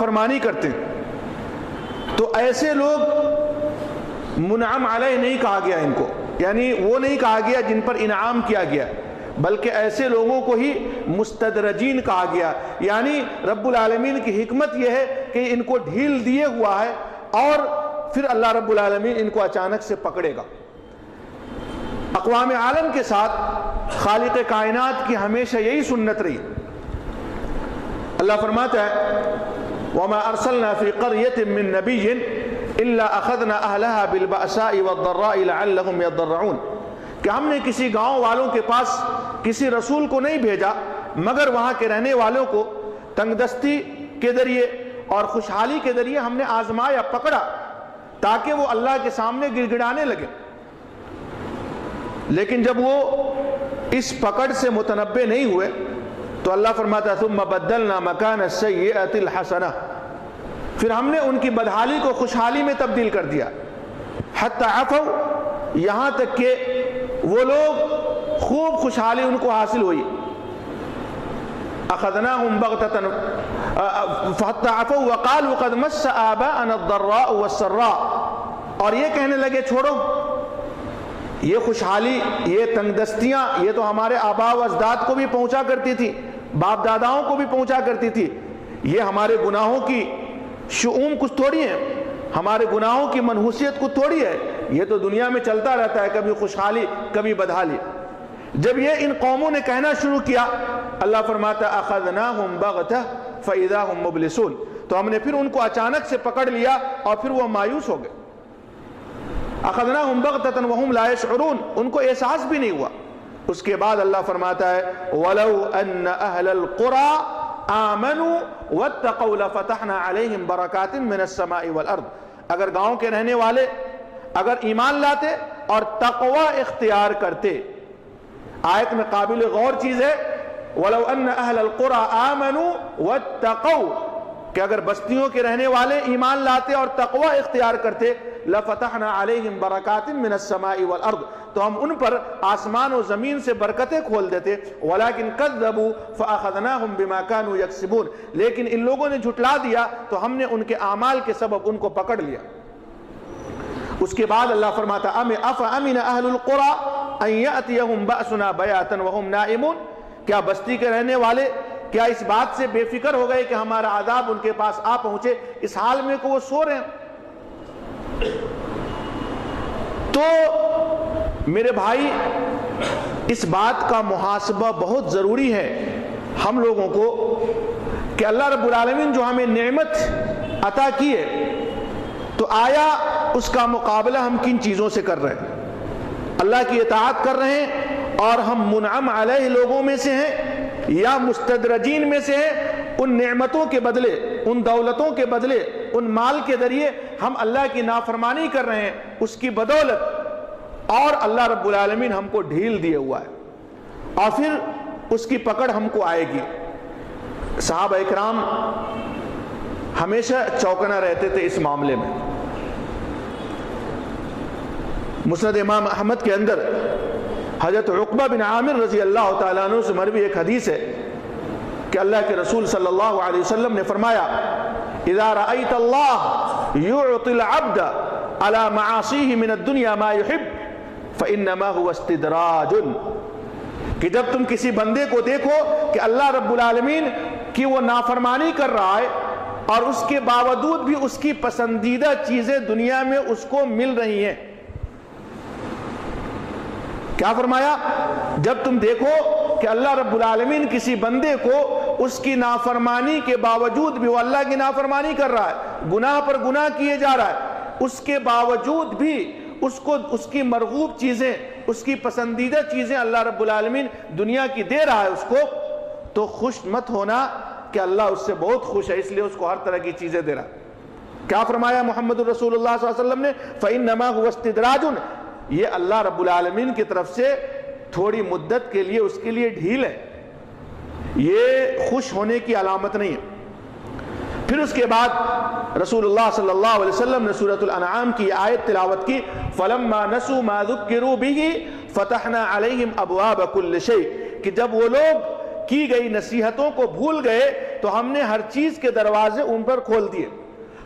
نافرمانی کرتے ہیں، تو ایسے لوگ منعم علیہ نہیں کہا گیا ان کو، یعنی وہ نہیں کہا گیا جن پر انعام کیا گیا، بلکہ ایسے لوگوں کو ہی مستدرجین کہا گیا۔ یعنی رب العالمین کی حکمت یہ ہے کہ ان کو ڈھیل دیے ہوا ہے اور پھر اللہ رب العالمین ان کو اچانک سے پکڑے گا۔ اقوام عالم کے ساتھ خالق کائنات کی ہمیشہ یہی سنت رہی۔ اللہ فرماتا ہے وَمَا أَرْسَلْنَا فِي قَرْيَةٍ مِّن نَبِيٍّ إِلَّا أَخَذْنَا أَهْلَهَا بِالْبَأْسَاءِ وَالضَّرَّاءِ لَعَلَّهُمْ يَضَّرَّعُونَ، کہ ہم نے کسی گاؤں والوں کے پاس کسی رسول کو نہیں بھیجا مگر وہاں کے رہنے والوں کو تنگ دستی کے ذریعے اور خوشحالی کے ذریعے ہم نے آزمایا، پکڑا، تاکہ وہ اللہ کے سامنے گڑ گڑانے لگے۔ لیکن جب وہ اس پکڑ سے متنبع نہیں ہوئے تو اللہ فرماتا ہے ثم بدلنا مکان السیئۃ الحسنہ، پھر ہم نے ان کی بدحالی کو خوشحالی میں تبدیل کر دیا۔ حتی عفوا، یہاں تک کہ وہ لوگ خوب خوشحالی ان کو حاصل ہوئی۔ اخذناہم بغتۃ فحتی عفوا وقالوا قد مس آباءنا الضراء والسراء، اور یہ کہنے لگے چھوڑو یہ خوشحالی، یہ تنگ دستیاں، یہ تو ہمارے آباء و اجداد کو بھی پہنچا کرتی تھی، باپ داداؤں کو بھی پہنچا کرتی تھی، یہ ہمارے گناہوں کی شؤم کچھ تھوڑی ہے، ہمارے گناہوں کی منحوسیت کچھ تھوڑی ہے، یہ تو دنیا میں چلتا رہتا ہے، کبھی خوشحالی کبھی بدحالی۔ جب یہ ان قوموں نے کہنا شروع کیا، اللہ فرماتا اخذناہم بغتہ فاذا ہم مبلسون، تو ہم نے پھر ان کو اچانک سے پکڑ لیا اور پھر وہ مایوس ہو گئے۔ اخذناہم بغتۃ وہم لا یشعرون، ان کو احساس بھی نہیں ہوا۔ اس کے بعد اللہ فرماتا ہے وَلَوْ أَنَّ أَهْلَ الْقُرَىٰ آمَنُوا وَاتَّقَوْا لَفَتَحْنَا عَلَيْهِمْ بَرَكَاتٍ مِّنَ السَّمَاءِ وَالْأَرْضِ، اگر گاؤں کے رہنے والے اگر ایمان لاتے اور تقوی اختیار کرتے، آیت میں قابل غور چیز ہے وَلَوْ أَنَّ أَهْلَ الْقُرَىٰ آمَنُوا وَاتَّقَوْا، کہ اگر بستیوں کے رہنے والے ایمان لاتے اور تقوی اختیار کرتے لَفَتَحْنَا عَلَيْهِمْ بَرَكَاتٍ مِّنَ السَّمَاءِ وَالْأَرْضِ، تو ہم ان پر آسمان و زمین سے برکتیں کھول دیتے۔ وَلَكِنْ كَذَّبُوا فَأَخَذْنَاهُمْ بِمَا كَانُوا يَكْسِبُونَ، لیکن ان لوگوں نے جھٹلا دیا تو ہم نے ان کے اعمال کے سبب ان کو پکڑ لیا۔ اس کے بعد اللہ فرماتا أَفَأَمِنَ أَهْلُ الْقُرَىٰ أَن يَأْتِيَهُمْ بَأْسُنَا بَيَاتًا وَهُمْ نَائِمُونَ، کیا بستی کے رہنے والے کیا اس بات سے بے فکر ہو گئے کہ ہمارا عذاب ان کے پاس آ پہنچے اس حال میں کہ وہ سو رہے ہیں؟ تو میرے بھائی اس بات کا محاسبہ بہت ضروری ہے ہم لوگوں کو کہ اللہ رب العالمین جو ہمیں نعمت عطا کی ہے تو آیا اس کا مقابلہ ہم کن چیزوں سے کر رہے ہیں؟ اللہ کی اطاعت کر رہے ہیں اور ہم منعم علیہ لوگوں میں سے ہیں یا مستدرجین میں سے ہیں؟ ان نعمتوں کے بدلے، ان دولتوں کے بدلے، ان مال کے ذریعے ہم اللہ کی نافرمانی کر رہے ہیں، اس کی بدولت، اور اللہ رب العالمین ہم کو ڈھیل دیے ہوا ہے اور پھر اس کی پکڑ ہم کو آئے گی۔ صحابہ اکرام ہمیشہ چوکنا رہتے تھے اس معاملے میں۔ مسند امام احمد کے اندر حضرت عقبہ بن عامر رضی اللہ تعالیٰ عنہ سے مروی ایک حدیث ہے کہ اللہ کے رسول صلی اللہ علیہ وسلم نے فرمایا اذا رأيت اللہ يعطي العبد على معاصيه من الدنيا ما يحب فإنما هو استدراج، کہ جب تم کسی بندے کو دیکھو کہ اللہ رب العالمین کی وہ نافرمانی کر رہا ہے اور اس کے باوجود بھی اس کی پسندیدہ چیزیں دنیا میں اس کو مل رہی ہیں، کیا فرمایا؟ جب تم دیکھو کہ اللہ رب العالمین کسی بندے کو اس کی نافرمانی کے باوجود بھی، وہ اللہ کی نافرمانی کر رہا ہے، گناہ پر گناہ کیے جا رہا ہے، اس کے باوجود بھی اس کو اس کی مرغوب چیزیں، اس کی پسندیدہ چیزیں اللہ رب العالمین دنیا کی دے رہا ہے اس کو، تو خوش مت ہونا کہ اللہ اس سے بہت خوش ہے اس لیے اس کو ہر طرح کی چیزیں دے رہا ہے۔ کیا فرمایا محمد الرسول اللہ صلی اللہ علیہ وسلم نے؟ فَإِنَّمَا هُوَ اسْتِدْرَاجٌ، یہ اللہ رب العالمین کی طرف سے تھوڑی مدت کے لیے اس کے لیے ڈھیل ہے، یہ خوش ہونے کی علامت نہیں ہے۔ پھر اس کے بعد رسول اللہ صلی اللہ علیہ وسلم نے سورۃ الانعام کی آیت تلاوت کی فَلَمَّا نَسُوا مَا ذُكِّرُوا بِهِ فَتَحْنَا عَلَيْهِمْ أَبْوَابَ كُلِّ شَيْءٍ، کہ جب وہ لوگ کی گئی نصیحتوں کو بھول گئے تو ہم نے ہر چیز کے دروازے ان پر کھول دیے.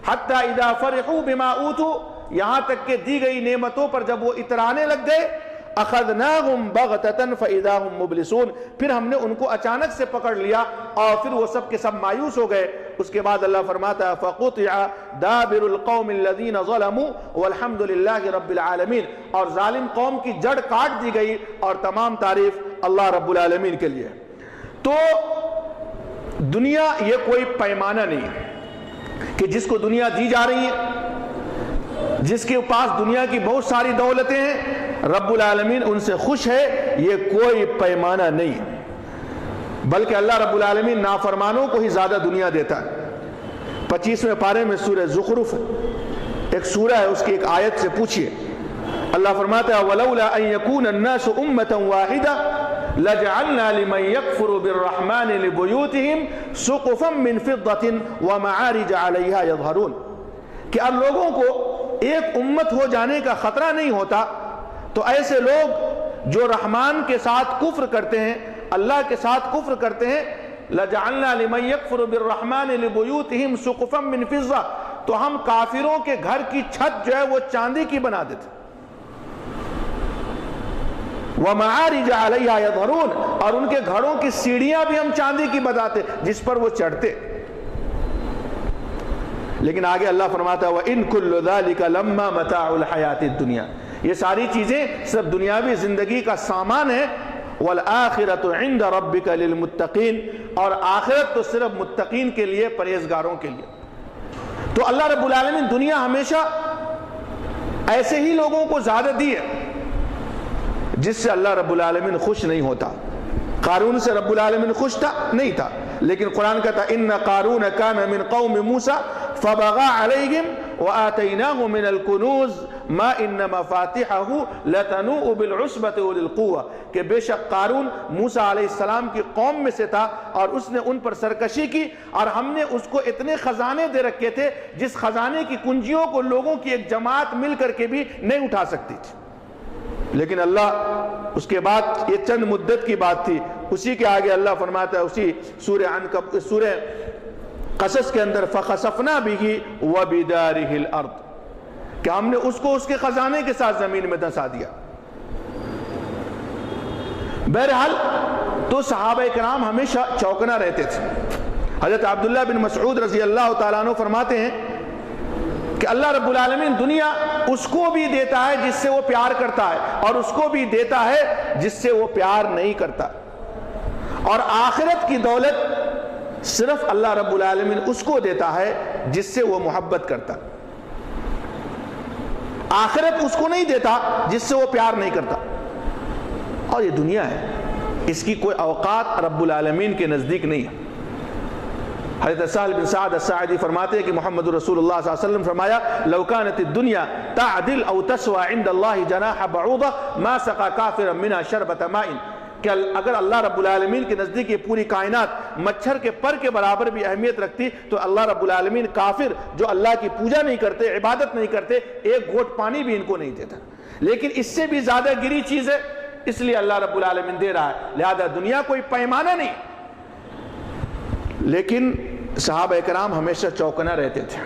حتی اذا فرحوا بما اوتوا، یہاں تک کہ دی گئی نعمتوں پر جب وہ اترانے لگ گئے، اخذناہم بغتۃ فاذا هم مبلسون، پھر ہم نے ان کو اچانک سے پکڑ لیا اور پھر وہ سب کے سب مایوس ہو گئے. اس کے بعد اللہ فرماتا ہے فقطع دابر القوم الذین ظلموا والحمد للہ رب العالمین، اور ظالم قوم کی جڑ کاٹ دی گئی اور تمام تعریف اللہ رب العالمین کے لیے. تو دنیا یہ کوئی پیمانہ نہیں ہے کہ جس کو دنیا دی جا رہی ہے، جس کے پاس دنیا کی بہت ساری دولتیں ہیں، رب العالمین ان سے خوش ہے، یہ کوئی پیمانہ نہیں ہے. بلکہ اللہ رب العالمین نافرمانوں کو ہی زیادہ دنیا دیتا ہے. 25ویں پارے میں سورہ زخرف ایک سورہ ہے، اس کی ایک آیت سے پوچھئے. اللہ فرماتا ہے وَلَوْلَا أَن يَكُونَ النَّاسُ أُمَّةً وَاحِدَةً لَجَعَلْنَا لِمَن يَكْفُرُ بِالرَّحْمَنِ لِبُيُوتِهِمْ سُقُفًا مِّن فِضَّةٍ وَمَعَارِجَ عَلَيْهَا يَظْهَرُونَ، کہ اب لوگوں کو ایک امت ہو جانے کا خطرہ نہیں ہوتا تو ایسے لوگ جو رحمان کے ساتھ کفر کرتے ہیں، اللہ کے ساتھ کفر کرتے ہیں، لَجَعَلْنَا لِمَن يَكْفُرُ بِالرَّحْمَنِ لِبُيُوتِهِمْ سُقُفًا مِّن فِضَّةٍ، تو ہم کافروں کے گھر کی چھت جو ہے وہ چاندی کی بنا دیتے. وَمَعَارِجَ عَلَيْهَا يَظْهَرُونَ، اور ان کے گھروں کی سیڑھیاں بھی ہم چاندی کی بناتے جس پر وہ چڑھتے. لیکن آگے اللہ فرماتا ہے وَإِن كُلُّ ذَلِكَ لَمَّا مَتَاعُ الْحَيَاةِ الدُّنْيَا، یہ ساری چیزیں صرف دنیاوی زندگی کا سامان ہے. وَالْآخِرَةُ عِنْدَ رَبِّكَ لِلْمُتَّقِينَ، اور آخرت تو صرف متقین کے لیے، پرہیزگاروں کے لیے. تو اللہ رب العالمین دنیا ہمیشہ ایسے ہی لوگوں کو زیادہ دی ہے جس سے اللہ رب العالمین خوش نہیں ہوتا. قارون سے رب العالمین خوش تھا؟ نہیں تھا. لیکن قرآن کہتا إِنَّ قَارُونَ كَانَ مِن قَوْمِ مُوسَى فَبَغَى عَلَيْهِمْ وَآتَيْنَاهُ مِنَ الْكُنُوزِ مَا إِنَّ مَفَاتِحَهُ لَتَنُوءُ بِالْعُصْبَةِ أُولِي الْقُوَّةِ، کہ بے شک قارون موسیٰ علیہ السلام کی قوم میں سے تھا اور اس نے ان پر سرکشی کی، اور ہم نے اس کو اتنے خزانے دے رکھے تھے جس خزانے کی کنجیوں کو لوگوں کی ایک جماعت مل کر کے بھی نہیں اٹھا سکتی تھی. لیکن اللہ اس کے بعد، یہ چند مدت کی بات تھی، اسی کے آگے اللہ فرماتا ہے اسی سورہ قصص کے اندر فَخَسَفْنَا بِهِ وَبِدَارِهِ الْأَرْضِ، کہ ہم نے اس کو اس کے خزانے کے ساتھ زمین میں دھنسا دیا. بہرحال تو صحابہ کرام ہمیشہ چوکنا رہتے تھے. حضرت عبداللہ بن مسعود رضی اللہ تعالیٰ عنہ فرماتے ہیں کہ اللہ رب العالمین دنیا اس کو بھی دیتا ہے جس سے وہ پیار کرتا ہے، اور اس کو بھی دیتا ہے جس سے وہ پیار نہیں کرتا. اور آخرت کی دولت صرف اللہ رب العالمین اس کو دیتا ہے جس سے وہ محبت کرتا. آخرت اس کو نہیں دیتا جس سے وہ پیار نہیں کرتا. اور یہ دنیا ہے، اس کی کوئی اوقات رب العالمین کے نزدیک نہیں ہے. حضرت سہل بن سعد الساعدی فرماتے ہیں کہ محمد رسول اللہ صلی اللہ علیہ وسلم فرمایا لو كانت الدنيا تعدل او تسوى عند الله جناح بعوضة ما سقى كافرا منها شربة ماء، کہ اگر اللہ رب العالمین کے نزدیک یہ پوری کائنات مچھر کے پر کے برابر بھی اہمیت رکھتی تو اللہ رب العالمین کافر جو اللہ کی پوجا نہیں کرتے، عبادت نہیں کرتے، ایک گھونٹ پانی بھی ان کو نہیں دیتا. لیکن اس سے بھی زیادہ گری چیز ہے، اس لیے اللہ رب العالمین دے رہا ہے. لہذا دنیا کوئی پیمانہ نہیں. لیکن صحابہ کرام ہمیشہ چوکنا رہتے تھے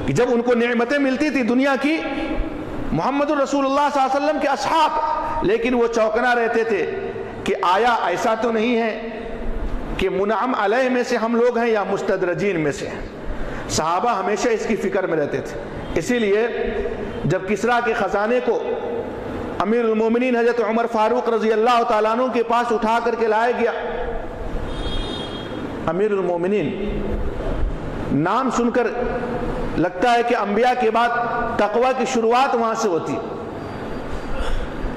کہ جب ان کو نعمتیں ملتی تھی دنیا کی، محمد رسول اللہ صلی اللہ علیہ وسلم کے اصحاب، لیکن وہ چوکنا رہتے تھے کہ آیا ایسا تو نہیں ہے کہ منعم علیہ میں سے ہم لوگ ہیں یا مستدرجین میں سے ہیں. صحابہ ہمیشہ اس کی فکر میں رہتے تھے. اسی لیے جب کسریٰ کے خزانے کو امیر المومنین حضرت عمر فاروق رضی اللہ تعالیٰ عنہ کے پاس اٹھا کر کے لایا گیا، امیر المومنین نام سن کر لگتا ہے کہ انبیاء کے بعد تقوی کی شروعات وہاں سے ہوتی،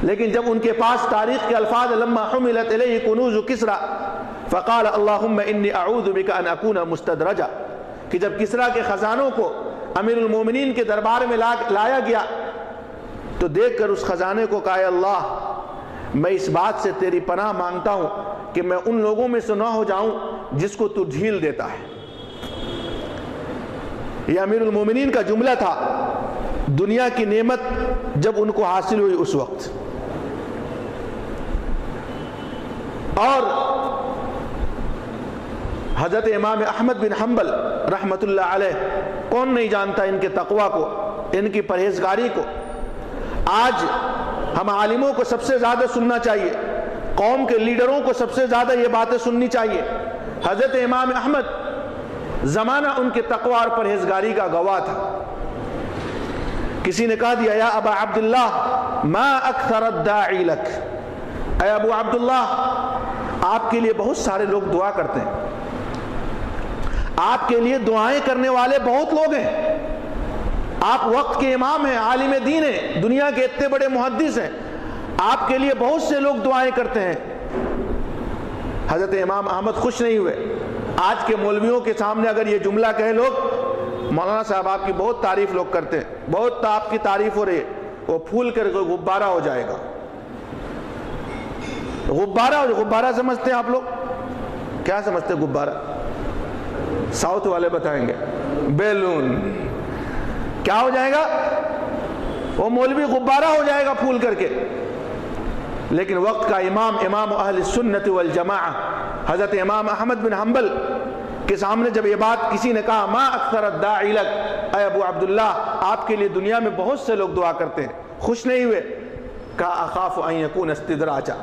لیکن جب ان کے پاس تاریخ کے الفاظ لما حملت الیہ کنوز کسریٰ فقال اللہم انی اعوذ بک ان اکون مستدرجا، کہ جب کسریٰ کے خزانوں کو امیر المومنین کے دربار میں لایا گیا تو دیکھ کر اس خزانے کو کہا اللہ میں اس بات سے تیری پناہ مانگتا ہوں کہ میں ان لوگوں میں سے نہ ہو جاؤں جس کو تو ڈھیل دیتا ہے. یہ امیر المومنین کا جملہ تھا دنیا کی نعمت جب ان کو حاصل ہوئی اس وقت. اور حضرت امام احمد بن حنبل رحمۃ اللہ علیہ، کون نہیں جانتا ان کے تقوی کو، ان کی پرہیزگاری کو۔ آج ہم عالموں کو سب سے زیادہ سننا چاہیے، قوم کے لیڈروں کو سب سے زیادہ یہ باتیں سننی چاہیے۔ حضرت امام احمد زمانہ ان کے تقوی اور پرہیزگاری کا گواہ تھا۔ کسی نے کہا دیا یا ابا عبداللہ ما اکثر الداعی لک، اے ابو عبداللہ آپ کے لیے بہت سارے لوگ دعا کرتے ہیں، آپ کے لیے دعائیں کرنے والے بہت لوگ ہیں، آپ وقت کے امام ہیں، عالم دین ہیں، دنیا کے اتنے بڑے محدث ہیں، آپ کے لیے بہت سے لوگ دعائیں کرتے ہیں۔ حضرت امام احمد خوش نہیں ہوئے۔ آج کے مولویوں کے سامنے اگر یہ جملہ کہے لوگ، مولانا صاحب آپ کی بہت تعریف لوگ کرتے ہیں، بہت آپ کی تعریف ہو رہی ہے، وہ پھول کر غبارہ ہو جائے گا۔ غبارہ سمجھتے ہیں آپ لوگ؟ کیا سمجھتے ہیں غبارہ؟ ساؤتھ والے بتائیں گے بیلون۔ کیا ہو جائے گا؟ وہ مولوی غبارہ ہو جائے گا پھول کر کے۔ لیکن وقت کا امام، امام اہل سنت والجماعہ حضرت امام احمد بن حنبل کے سامنے جب یہ بات کسی نے کہا ما اکثر الداعی لک، اے ابو عبداللہ آپ کے لیے دنیا میں بہت سے لوگ دعا کرتے ہیں، خوش نہیں ہوئے۔ کہا اخاف ان یکون استدراجا،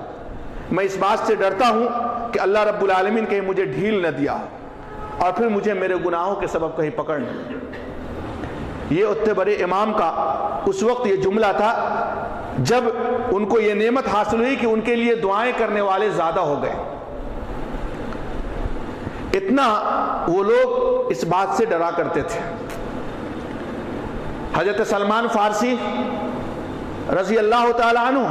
میں اس بات سے ڈرتا ہوں کہ اللہ رب العالمین کہیں مجھے ڈھیل نہ دیا اور پھر مجھے میرے گناہوں کے سبب کہیں پکڑ نہ۔ یہ اتنے بڑے امام کا اس وقت یہ جملہ تھا جب ان کو یہ نعمت حاصل ہوئی کہ ان کے لیے دعائیں کرنے والے زیادہ ہو گئے۔ اتنا وہ لوگ اس بات سے ڈرا کرتے تھے۔ حضرت سلمان فارسی رضی اللہ تعالی عنہ،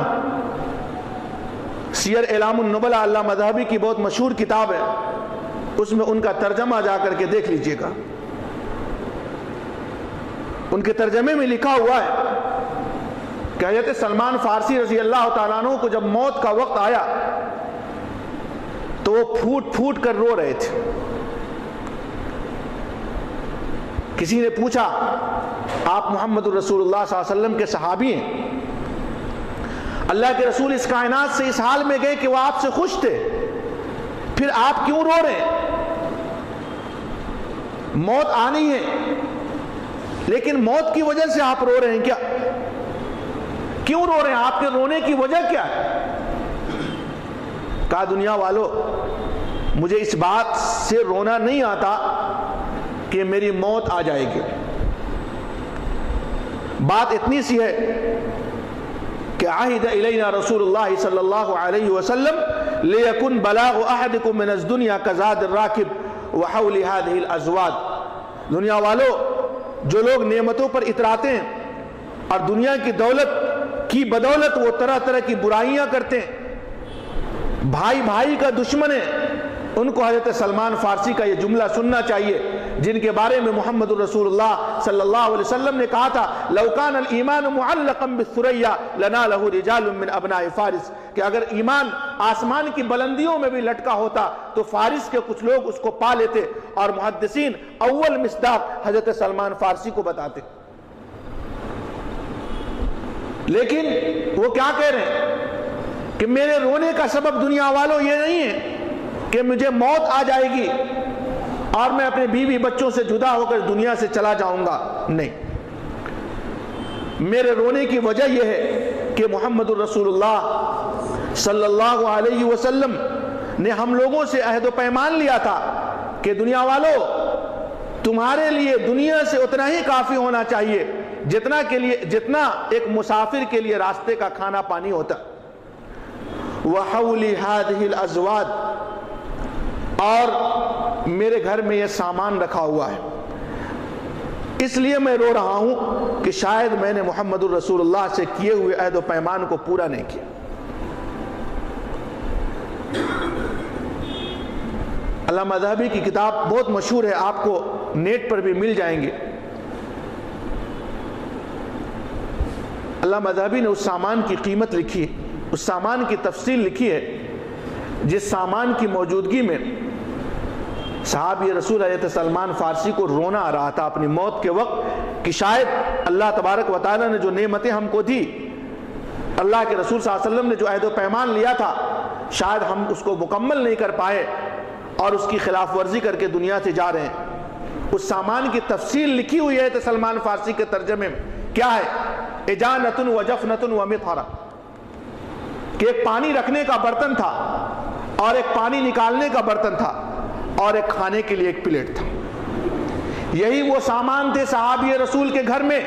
سیر اعلام النبلاء اللہ مذہبی کی بہت مشہور کتاب ہے، اس میں ان کا ترجمہ جا کر کے دیکھ لیجئے گا۔ ان کے ترجمے میں لکھا ہوا ہے کہ حضرت سلمان فارسی رضی اللہ تعالیٰ عنہ کو جب موت کا وقت آیا تو وہ پھوٹ پھوٹ کر رو رہے تھے۔ کسی نے پوچھا آپ محمد الرسول اللہ صلی اللہ علیہ وسلم کے صحابی ہیں، اللہ کے رسول اس کائنات سے اس حال میں گئے کہ وہ آپ سے خوش تھے، پھر آپ کیوں رو رہے ہیں؟ موت آنی ہے لیکن موت کی وجہ سے آپ رو رہے ہیں کیا؟ کیوں رو رہے ہیں؟ آپ کے رونے کی وجہ کیا ہے؟ کہا دنیا والو مجھے اس بات سے رونا نہیں آتا کہ میری موت آ جائے گی۔ بات اتنی سی ہے کہ عہد الینا رسول اللہ صلی اللہ علیہ وسلم لیکن بلاغ احدکم من الدنیا کزاد الراکب وحول هذه الازواد۔ دنیا والو جو لوگ نعمتوں پر اتراتے ہیں اور دنیا کی دولت کی بدولت وہ طرح طرح کی برائیاں کرتے ہیں، بھائی بھائی کا دشمن ہے، ان کو حضرت سلمان فارسی کا یہ جملہ سننا چاہیے جن کے بارے میں محمد الرسول اللہ صلی اللہ علیہ وسلم نے کہا تھا لو کان الایمان معلقا بالثریا لنالہ رجال من ابناء فارس، کہ اگر ایمان آسمان کی بلندیوں میں بھی لٹکا ہوتا تو فارس کے کچھ لوگ اس کو پا لیتے، اور محدثین اول مصداق حضرت سلمان فارسی کو بتاتے۔ لیکن وہ کیا کہہ رہے ہیں کہ میرے رونے کا سبب دنیا والوں یہ نہیں ہے کہ مجھے موت آ جائے گی اور میں اپنے بیوی بچوں سے جدا ہو کر دنیا سے چلا جاؤں گا، نہیں، میرے رونے کی وجہ یہ ہے کہ محمد الرسول اللہ صلی اللہ علیہ وسلم نے ہم لوگوں سے عہد و پیمان لیا تھا کہ دنیا والو تمہارے لیے دنیا سے اتنا ہی کافی ہونا چاہیے جتنا ایک مسافر کے لیے راستے کا کھانا پانی ہوتا۔ وَحَوْلِ هَذِهِ الْأَزْوَادِ، اور میرے گھر میں یہ سامان رکھا ہوا ہے، اس لیے میں رو رہا ہوں کہ شاید میں نے محمد الرسول اللہ سے کیے ہوئے عہد و پیمان کو پورا نہیں کیا۔ علامہ ذہبی کی کتاب بہت مشہور ہے، آپ کو نیٹ پر بھی مل جائیں گے۔ علامہ ذہبی نے اس سامان کی قیمت لکھی ہے، اس سامان کی تفصیل لکھی ہے جس سامان کی موجودگی میں صحابی رسول حضرت سلمان فارسی کو رونا آ رہا تھا اپنی موت کے وقت کہ شاید اللہ تبارک و تعالیٰ نے جو نعمتیں ہم کو دی، اللہ کے رسول صلی اللہ علیہ وسلم نے جو عہد و پیمان لیا تھا، شاید ہم اس کو مکمل نہیں کر پائے، اور اس کی خلاف ورزی کر کے دنیا سے جا رہے ہیں، اس سامان کی تفصیل لکھی ہوئی ہے سلمان فارسی کے ترجمے میں. کیا ہے؟ اجانتن و جفنتن و مطہرہ، کہ ایک پانی رکھنے کا برتن تھا اور ایک پانی نکالنے کا برتن تھا اور ایک کھانے کے لیے ایک پلیٹ تھا. یہی وہ سامان تھے صحابی رسول کے گھر میں.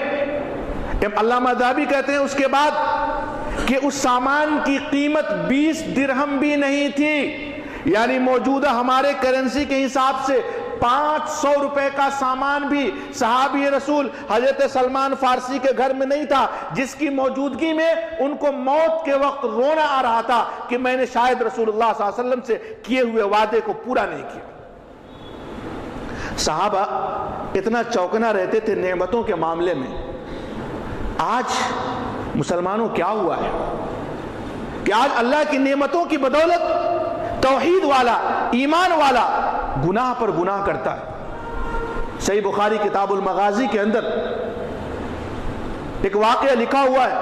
علامہ ذہبی کہتے ہیں اس کے بعد کہ اس سامان کی قیمت 20 درہم بھی نہیں تھی، یعنی موجودہ ہمارے کرنسی کے حساب سے 500 روپے کا سامان بھی صحابی رسول حضرت سلمان فارسی کے گھر میں نہیں تھا، جس کی موجودگی میں ان کو موت کے وقت رونا آ رہا تھا کہ میں نے شاید رسول اللہ صلی اللہ علیہ وسلم سے کیے ہوئے وعدے کو پورا نہیں کیا. صحابہ اتنا چوکنا رہتے تھے نعمتوں کے معاملے میں. آج مسلمانوں کیا ہوا ہے کہ آج اللہ کی نعمتوں کی بدولت توحید والا، ایمان والا گناہ پر گناہ کرتا ہے. صحیح بخاری کتاب المغازی کے اندر ایک واقعہ لکھا ہوا ہے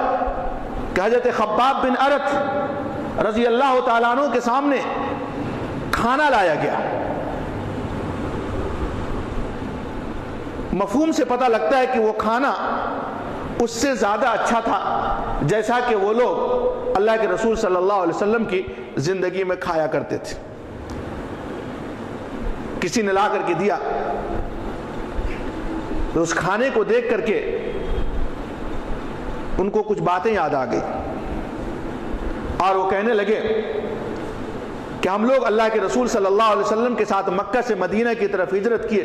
کہ حضرت خباب بن ارت رضی اللہ تعالیٰ عنہ کے سامنے کھانا لایا گیا. مفہوم سے پتہ لگتا ہے کہ وہ کھانا اس سے زیادہ اچھا تھا جیسا کہ وہ لوگ اللہ کے رسول صلی اللہ علیہ وسلم کی زندگی میں کھایا کرتے تھے. کسی نے لا کر کے دیا تو اس کھانے کو دیکھ کر کے ان کو کچھ باتیں یاد آ گئی اور وہ کہنے لگے کہ ہم لوگ اللہ کے رسول صلی اللہ علیہ وسلم کے ساتھ مکہ سے مدینہ کی طرف ہجرت کیے،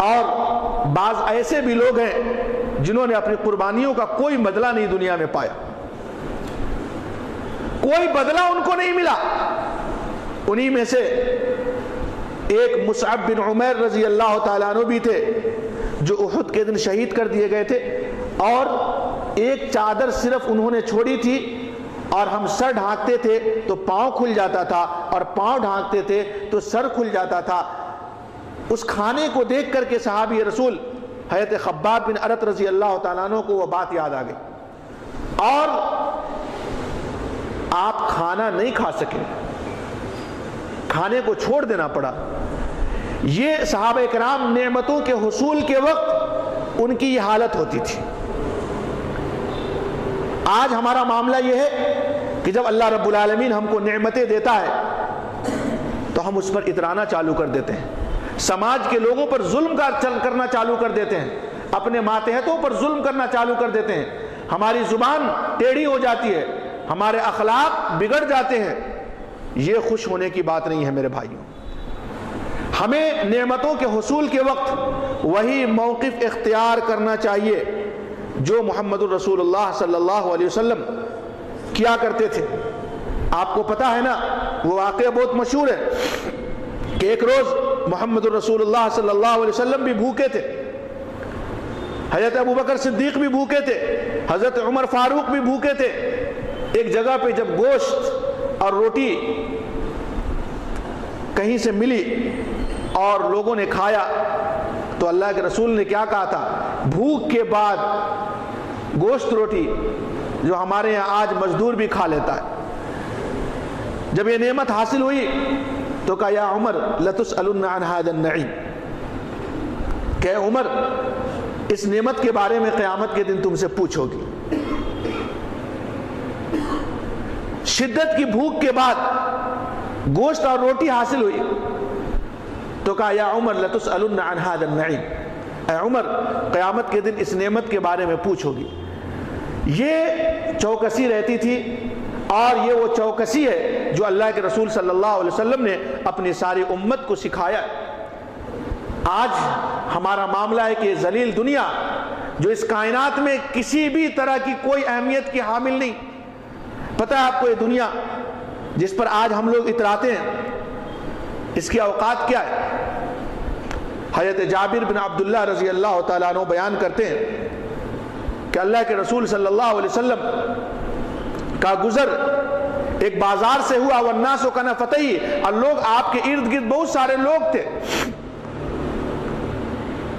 اور بعض ایسے بھی لوگ ہیں جنہوں نے اپنی قربانیوں کا کوئی بدلہ نہیں دنیا میں پایا، کوئی بدلہ ان کو نہیں ملا. انہی میں سے ایک مصعب بن عمیر رضی اللہ تعالیٰ عنہ بھی تھے جو احد کے دن شہید کر دیے گئے تھے، اور ایک چادر صرف انہوں نے چھوڑی تھی، اور ہم سر ڈھانکتے تھے تو پاؤں کھل جاتا تھا اور پاؤں ڈھانکتے تھے تو سر کھل جاتا تھا. اس کھانے کو دیکھ کر کے صحابی رسول حضرت خباب بن ارت رضی اللہ تعالیٰ عنہ کو وہ بات یاد آ گئی اور آپ کھانا نہیں کھا سکے، کھانے کو چھوڑ دینا پڑا. یہ صحابہ کرام نعمتوں کے حصول کے وقت ان کی یہ حالت ہوتی تھی. آج ہمارا معاملہ یہ ہے کہ جب اللہ رب العالمین ہم کو نعمتیں دیتا ہے تو ہم اس پر اترانا چالو کر دیتے ہیں، سماج کے لوگوں پر ظلم کرنا چالو کر دیتے ہیں، اپنے ماتحتوں پر ظلم کرنا چالو کر دیتے ہیں، ہماری زبان ٹیڑھی ہو جاتی ہے، ہمارے اخلاق بگڑ جاتے ہیں. یہ خوش ہونے کی بات نہیں ہے میرے بھائیوں. ہمیں نعمتوں کے حصول کے وقت وہی موقف اختیار کرنا چاہیے جو محمد الرسول اللہ صلی اللہ علیہ وسلم کیا کرتے تھے. آپ کو پتا ہے نا وہ واقعہ بہت مشہور ہے کہ ایک روز محمد الرسول اللہ صلی اللہ علیہ وسلم بھی بھوکے تھے، حضرت ابوبکر صدیق بھی بھوکے تھے، حضرت عمر فاروق بھی بھوکے تھے. ایک جگہ پہ جب گوشت اور روٹی کہیں سے ملی اور لوگوں نے کھایا تو اللہ کے رسول نے کیا کہا تھا؟ بھوک کے بعد گوشت روٹی جو ہمارے یہاں آج مزدور بھی کھا لیتا ہے، جب یہ نعمت حاصل ہوئی تو کہا یا عمر لتسألن عن هذا النعیم، کہ عمر اس نعمت کے بارے میں قیامت کے دن تم سے پوچھو گی. شدت کی بھوک کے بعد گوشت اور روٹی حاصل ہوئی تو کہا یا عمر لتسألن عن هذا النعیم، اے عمر قیامت کے دن اس نعمت کے بارے میں پوچھو گی. یہ چوکسی رہتی تھی اور یہ وہ چوکسی ہے جو اللہ کے رسول صلی اللہ علیہ وسلم نے اپنی ساری امت کو سکھایا. آج ہمارا معاملہ ہے کہ ذلیل دنیا جو اس کائنات میں کسی بھی طرح کی کوئی اہمیت کی حامل نہیں. پتہ ہے آپ کو یہ دنیا جس پر آج ہم لوگ اتراتے ہیں اس کی اوقات کیا ہے؟ حضرت جابر بن عبداللہ رضی اللہ تعالیٰ عنہ بیان کرتے ہیں کہ اللہ کے رسول صلی اللہ علیہ وسلم کا گزر ایک بازار سے ہوا، والناس کنفتہی، اور لوگ آپ کے ارد گرد بہت سارے لوگ تھے.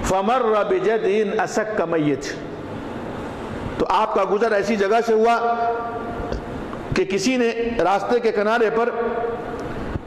فمر بجد اسک میت، تو آپ کا گزر ایسی جگہ سے ہوا کہ کسی نے راستے کے کنارے پر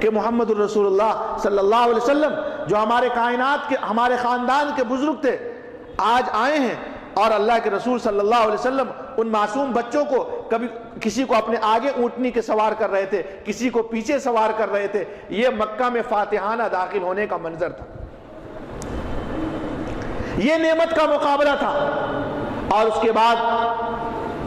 کہ محمد الرسول اللہ صلی اللہ علیہ وسلم جو ہمارے کائنات کے ہمارے خاندان کے بزرگ تھے آج آئے ہیں، اور اللہ کے رسول صلی اللہ علیہ وسلم ان معصوم بچوں کو کبھی کسی کو اپنے آگے اونٹنی کے سوار کر رہے تھے، کسی کو پیچھے سوار کر رہے تھے. یہ مکہ میں فاتحانہ داخل ہونے کا منظر تھا، یہ نعمت کا مقابلہ تھا. اور اس کے بعد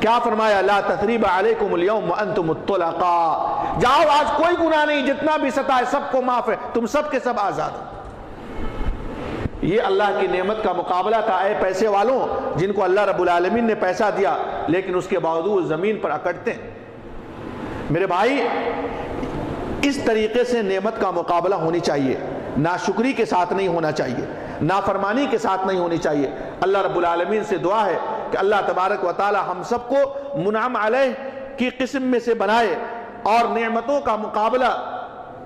کیا فرمایا؟ لا تثریب علیکم اليوم وانتم الطلقاء، جاؤ آج کوئی گناہ نہیں، جتنا بھی ستا ہے سب کو معاف ہے، تم سب کے سب آزاد ہو. یہ اللہ کی نعمت کا مقابلہ تھا. اے پیسے والوں جن کو اللہ رب العالمین نے پیسہ دیا لیکن اس کے باوجود زمین پر اکڑتے ہیں. میرے بھائی اس طریقے سے نعمت کا مقابلہ ہونی چاہیے، ناشکری کے ساتھ نہیں ہونا چاہیے، نافرمانی کے ساتھ نہیں ہونی چاہیے. اللہ رب العالمین سے دعا ہے کہ اللہ تبارک و تعالی ہم سب کو منعم علیہ کی قسم میں سے بنائے اور نعمتوں کا مقابلہ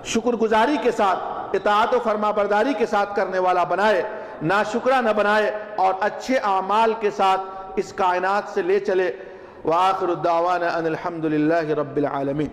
شکر گزاری کے ساتھ، اطاعت و فرما برداری کے ساتھ کرنے والا بنائے، ناشکرہ نہ بنائے، اور اچھے اعمال کے ساتھ اس کائنات سے لے چلے. وآخر الدعوانا ان الحمد للہ رب العالمین.